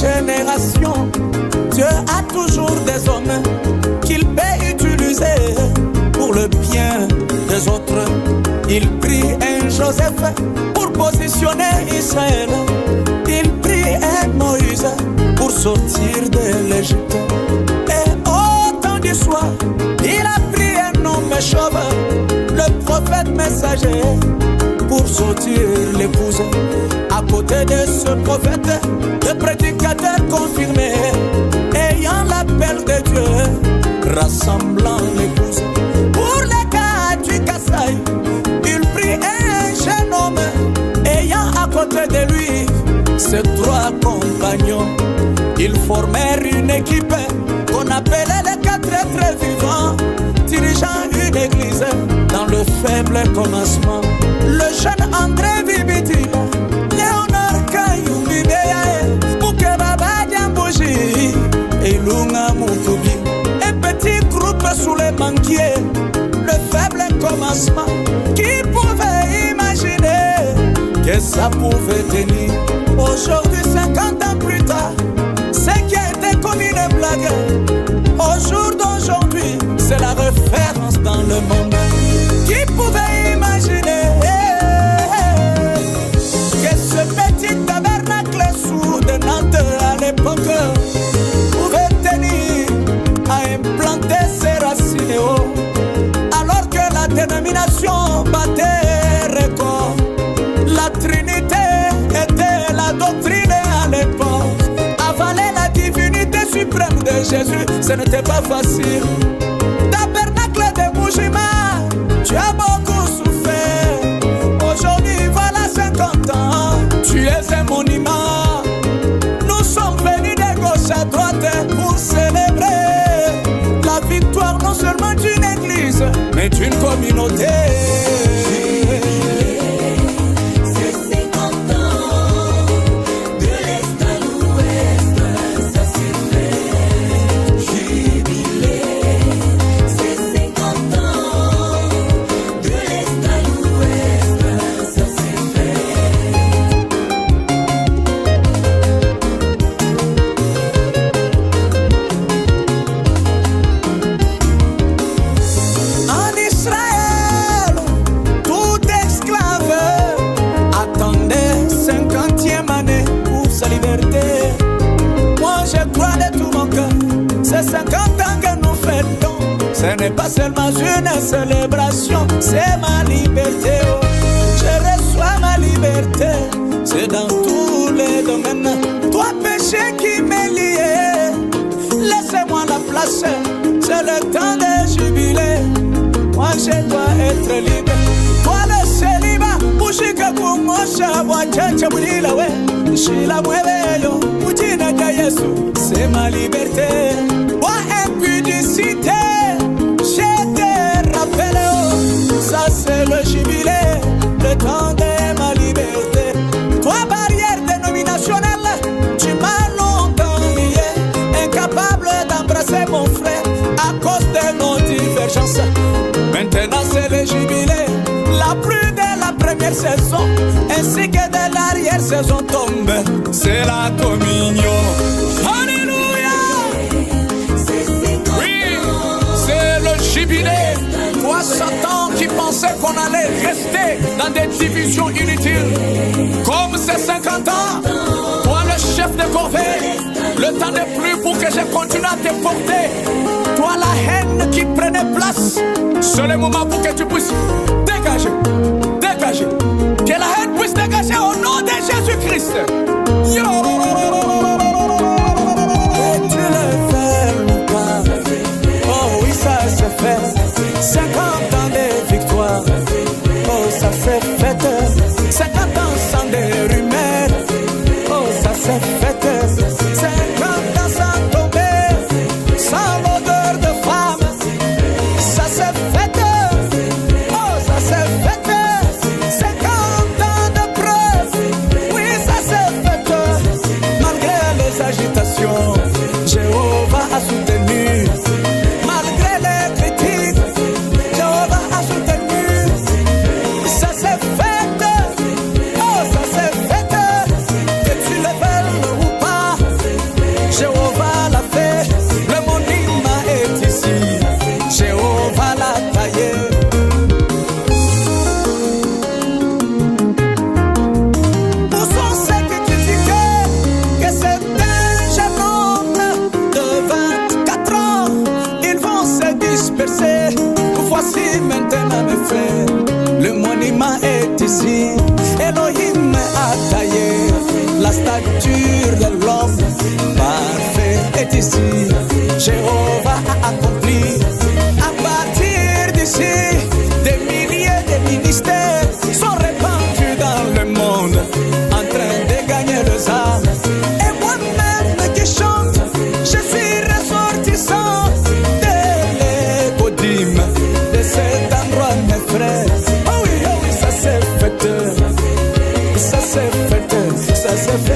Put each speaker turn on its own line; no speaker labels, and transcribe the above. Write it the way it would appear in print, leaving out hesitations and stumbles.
génération, Dieu a toujours des hommes qu'il peut utiliser pour le bien des autres. Il prit un Joseph pour positionner Israël. Il prit un Moïse pour sortir de l'Égypte. Et au temps du soir, il a pris un homme chauve, le prophète messager, pour sortir l'épouse. À côté de ce prophète, le prédicateur confirmé, ayant l'appel de Dieu, rassemblant l'épouse. Pour les cas du Kassai, il prit un jeune homme, ayant à côté de lui ses 3 compagnons. Ils formèrent une équipe qu'on appelait les 4 êtres vivants, dirigeant une église dans le faible commencement. Le jeune André Vibiti, Léonard Kayumbi Beyae, Mouke Baba Diambouji, et Lunga Moukoubi. Un petit groupe sous les manquiers, le faible commencement. Qui pouvait imaginer que ça pouvait tenir? Aujourd'hui, 50 ans plus tard, ce qui a été comme une blague, au jour d'aujourd'hui, c'est la référence dans le monde. Qui pouvait imaginer que ce petit tabernacle sous de Nantes à l'époque pouvait tenir à implanter ses racines alors que la dénomination battait record. La Trinité était la doctrine à l'époque. Avaler la divinité suprême de Jésus, ce n'était pas facile. Tabernacle de Moujima, tu as beaucoup souffert. Aujourd'hui, voilà 50 ans, tu es un monument. Nous sommes venus de gauche à droite pour célébrer la victoire non seulement d'une église, mais d'une communauté. C'est 50 ans que nous fêtons. Ce n'est pas seulement une célébration, c'est ma liberté. Oh. Je reçois ma liberté, c'est dans tous les domaines. Toi péché qui m'est lié, laissez-moi la place, c'est le temps de jubiler. Moi je dois être libre. Toi le célibat, Mouchika Kumosha, Wachacha Boulila, ouais. Shila Mueveyo, Moutina Kayesu, c'est ma liberté. Toi impudicité, je te rappelle, ça c'est le jubilé, le temps de ma liberté. Toi barrière dénominationnelle, tu m'as longtemps nié, incapable d'embrasser mon frère à cause de nos divergences. Maintenant c'est le jubilé, la pluie de la première saison ainsi que de l'arrière-saison tombe, c'est la communion. Alléluia! Oui, c'est le jubilé. Toi Satan qui pensait qu'on allait rester dans des divisions inutiles, comme ces 50 ans, toi le chef de corvée, le temps n'est plus pour que je continue à te porter. Toi la haine qui prenait place, c'est le moment pour que tu puisses dégager, dégager. Que la haine puisse dégager au nom de Jésus-Christ. Et tu le fais ou pas? Oh oui, ça se fait. 50 ans de victoire. Oh, ça s'est fait. 50 ans sans des rumeurs. Oh, ça s'est fait. 50 ans sans tomber, sans l'odeur de femme. Ça s'est fait. Oh, ça s'est fait. mes frères, le monument est ici. Elohim a taillé la stature de l'homme parfait est ici. Jéhovah a accompli. À partir d'ici, des milliers de ministères sont répandus dans le monde, en train de gagner les âmes. Et moi-même qui chante, je suis ressortissant de l'égodyme de cet endroit, mes frères. Oh oui, ça s'est fait, ça s'est fait, ça s'est fait.